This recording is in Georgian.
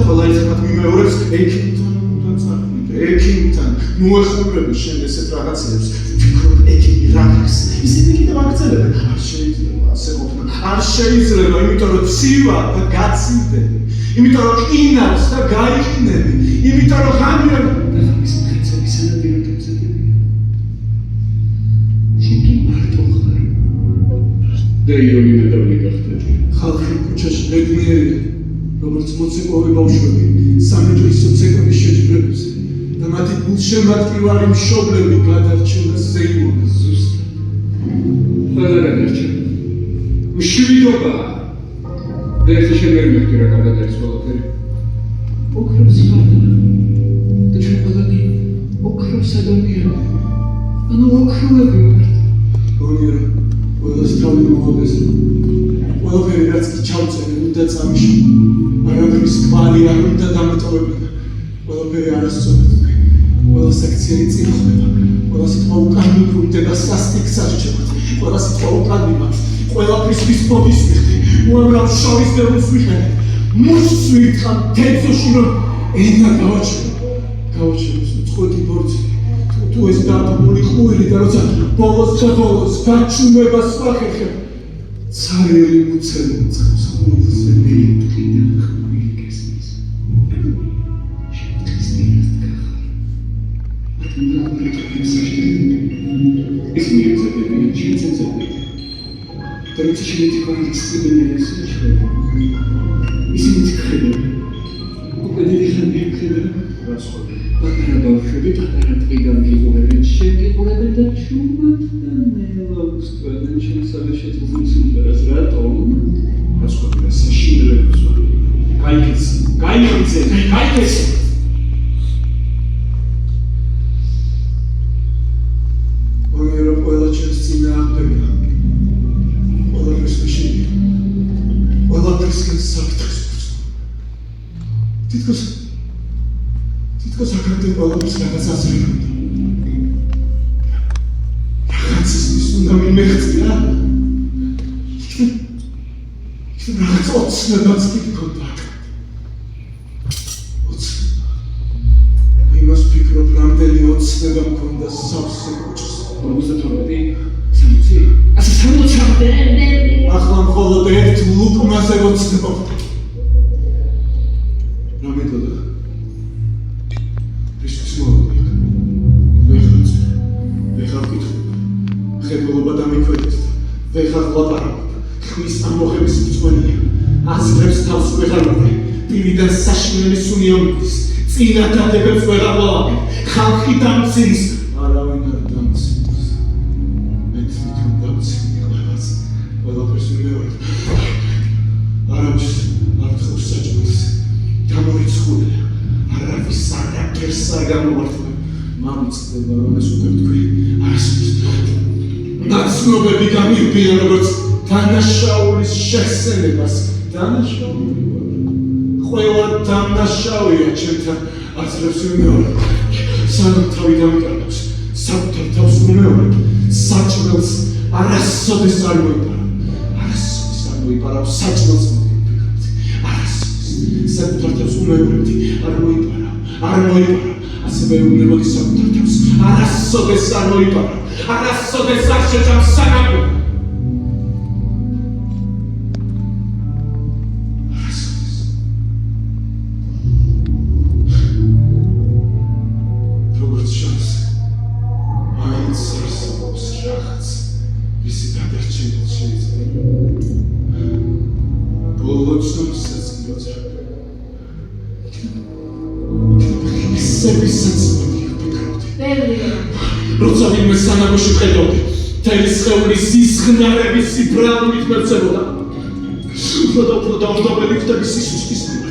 ყველა ერთად მიმეორებს ექიმთან უნდა წახვიდე, ექიმთან მოეხურები შენ ესეთ რაღაცებს, ვფიქრობ ექიმი რა არის, ისინი კიდევ აგრძელებენ, არ შეიძლება ასე ყოფნა, არ შეიძლება, იმიტომ რომ ცივა და გაცივდები, იმიტომ რომ ყინავს და გაიყინები, იმიტომ რომ ღამიან და ღამის მტკიცები სანაპიროებზე დებიან. შენ კი მარტო ხარ. და ირონია დავიგახტები. ხალხი ქუჩაში ბედნიერია, როგორც მოცეკვავე ბავშვები, სამეჯრის მოცეკვების შეჯიბრებებზე და მათი გულშემატკივარი მშობლები გადარჩენა ზეიმობ ზუსტად. ყველა გადარჩენა. მშვიდობა და ერთი შემერმეხი რა კარგად არის ყველაფერი. ოქროს ხარდა და ჩვენ ყველანი ოქროს ადამიანები. ანუ ოქროები ვართ. გონიერა, ყველას თავი მოხდეს. ყველაფერი რაც კი ჩავწერე უნდა წამიშვა. არაფრის კვალი არ უნდა დამეტოვებინა. ყველაფერი არასწორად. ყველა სექციები წინ ხდება. ყველა სიტყვა უკან მიბრუნდება სასტიკს არჩევად. ყველა სიტყვა უკან მიმართ. ყველაფრის ვისბოდის მიხდი. უამრავ შორის ბევრს ვიხდები. მუშს ვითხარ თეთრში რომ ენა გავაჩეროს უცხოეთი ბორცი. თუ ეს დაბმული ხვირი და როცა ბოლოს გაჩუმებას ვახერხებ. ცარიელი მუცელი მწყობს ხულზე მიიტყი და ხვირი გესმის. შევთხსნიათ გახარ. ის მიეცედებიან შეცეცებიან. და როცა შემეთქვანი ცდილობენ ეს შეხვდება. ისინი ხედავენ. უკვე დიდი ხანია ხედავენ. პატარა ბავშვები პატარა დღიდან გიყურებენ, შენ გიყურებენ და ჩუმად და ნელავს თქვენ შემოსავლე შეწუხნის სიმღერას რატომ? რასხობია საშინელებს ვარ. გაიქეცე. ოღონდ ყველა ჩემს წინააღმდეგია. ყველაფერს მეშინია. ყველაფერს საკითხს ვუწევ. თითქოს აკრატენ ყველაფერს რაღაც აზრი უნდა. რაღაცისთვის უნდა მიმეღწია. იქნებ რაღაც ოცნებაც კი გქონდა. იმას ვფიქრობ, რამდენი ოცნება მქონდა სავსე კუჩას. 58 60 ასე 60-მდე ახლა მხოლოდ ერთ ლუკმაზე ვოცნობ. რა მეთოდა? რისთვის მოვიდა? ვეღარ ვკითხე. ხებულობა დამიკვეთეთ. ვეღარ ვლაპარაკობ. ხმის ამოღების მწვენია. აზრებს თავს ვეღარ ვუყრე. პირიდან საშინელი სუნია მიდის. წინადადებებს ვეღარ ვალავებ. ხალხი დამცილის. არავინ არ დამცილის. მე თვითონ დამცილი ყველას. ყველაფერს ვიმეორებ. არავის არ თხოვს საჭმელს. გამორიცხულია. არავის არაფერს არ გამოვართვებ. მამიწდება რომ ეს უკვე თქვი. არასდროს. ნაცნობები გამირბიან როგორც დანაშაულის შესენებას. დანაშაული ვარ. ყველა დანაშაულია ჩემთან აზრებს ვიმეორებ. სანამ თავი დამიტანებს, საკუთარ თავს ვიმეორებ. საჭმელს არასოდეს არ მოიპარავ. საჭმელს მოვიფიქრებთ. არასოდეს. საკუთარ თავს ვიმეორებდი. არ მოიპარავ. ასევე უნებოდი საკუთარ თავს. არასოდეს არ მოიპარავ. არასოდეს არ შეჭამ სანაპირო. როცა ვინმე სანაგოში ვხედავდი, მთელი სხეული სისხნარების სიბრალობით მერცებოდა. უფრო და უფრო დაუჯდომელი ხდები სისუსტის მიერ.